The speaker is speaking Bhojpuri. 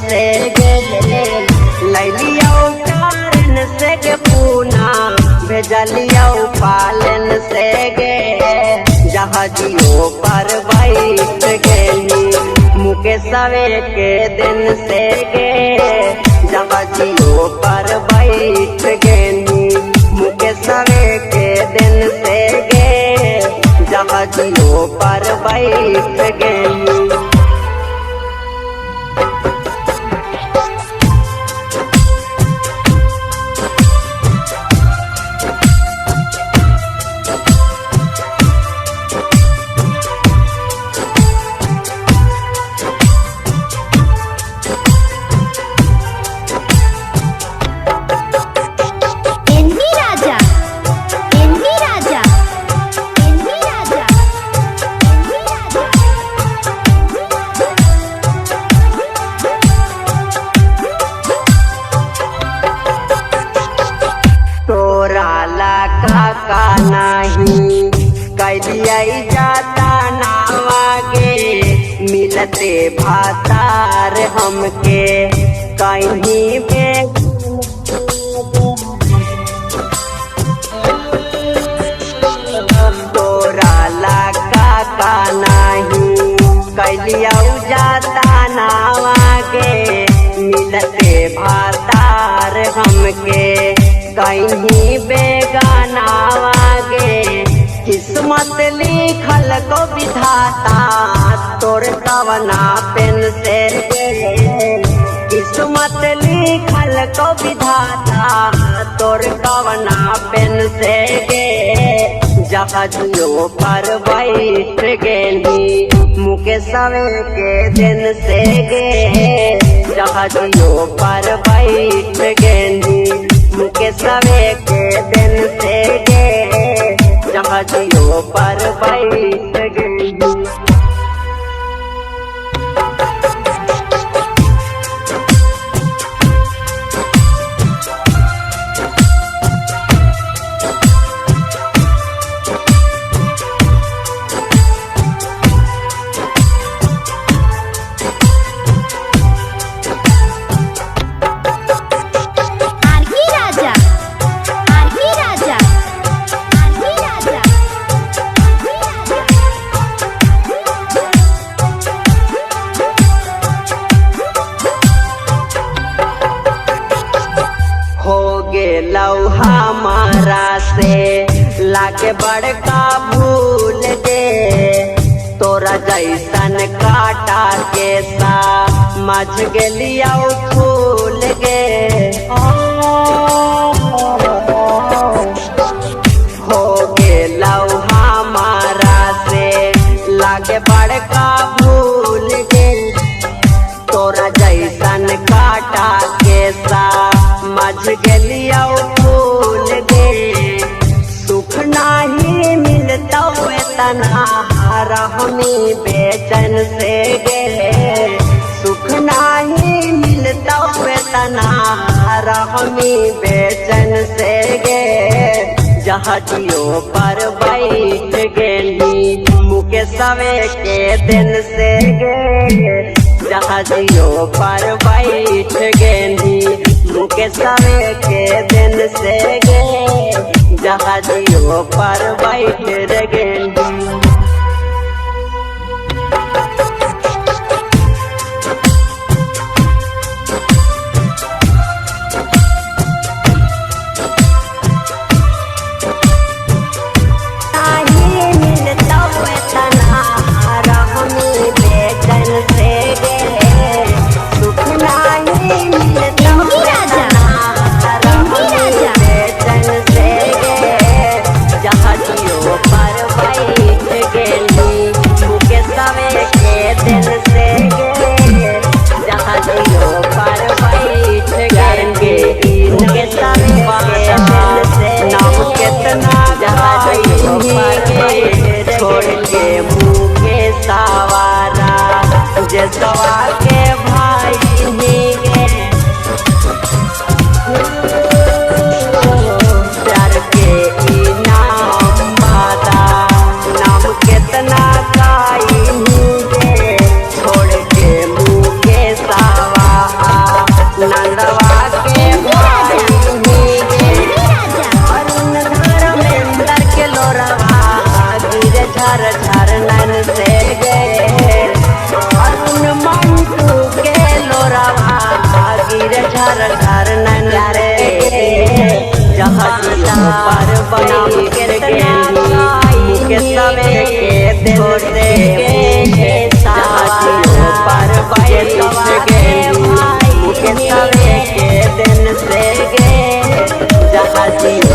से गे लैलियो कारण से गे पूना भेजलियो पालन से गे जहाजियों पर बैठ गेली मुकेशवे के दिन से गे जहाजियों पर बैठ गेली मुकेशवे के दिन से गे जहाजियों पर बैठ गेली। का नहीं कैलिया जाता नावागे मिलते भातार हमके कहीं पे तोरा लाका का नहीं कैलिया जाता नावागे मिलते भातार हमके कहीं बेगाना वागे किस्मत लिखल को विधाता तोर कवना पेन से किस्मत लिखल को विधाता तोर कवना पेन से गे जहाजियों पर बैठ गेली मुकेशवे के दिन से गे जहाजियों पर बैठ गेली मुकेशवे के दिन से गे जहाजियों पर बैठ गेली। लौ हमारा से लागे बड़का भूल गे तोरा जैसन काटा के सा मच गेलिया फूल गे हो गेलौ हमारा से लागे बड़का भूल गे तोरा जैसन काटा के सा मच गेलिया फूल गे सुख नाही मिलता तना रहमी बेचैन से गे सुख नाही मिलता तना रहमी बेचैन से गे जहाजियों पर बैठ गेली मुकेशवे के दिन से गे जहाजियों पर बैठ गेली मुकेशवे के दिन से गे जहाजियों पर बैठ गेली। जसवा के भाई प्यार के इनाम वादा नाम कितना काई छोड़ के मुँह के सावा गिर झर झर नैना रे जहाजियों पर बनी के गेली के सवे के दिल से जहाजियों पर बनी के गेली के सवे के दिन से गे जहाजियों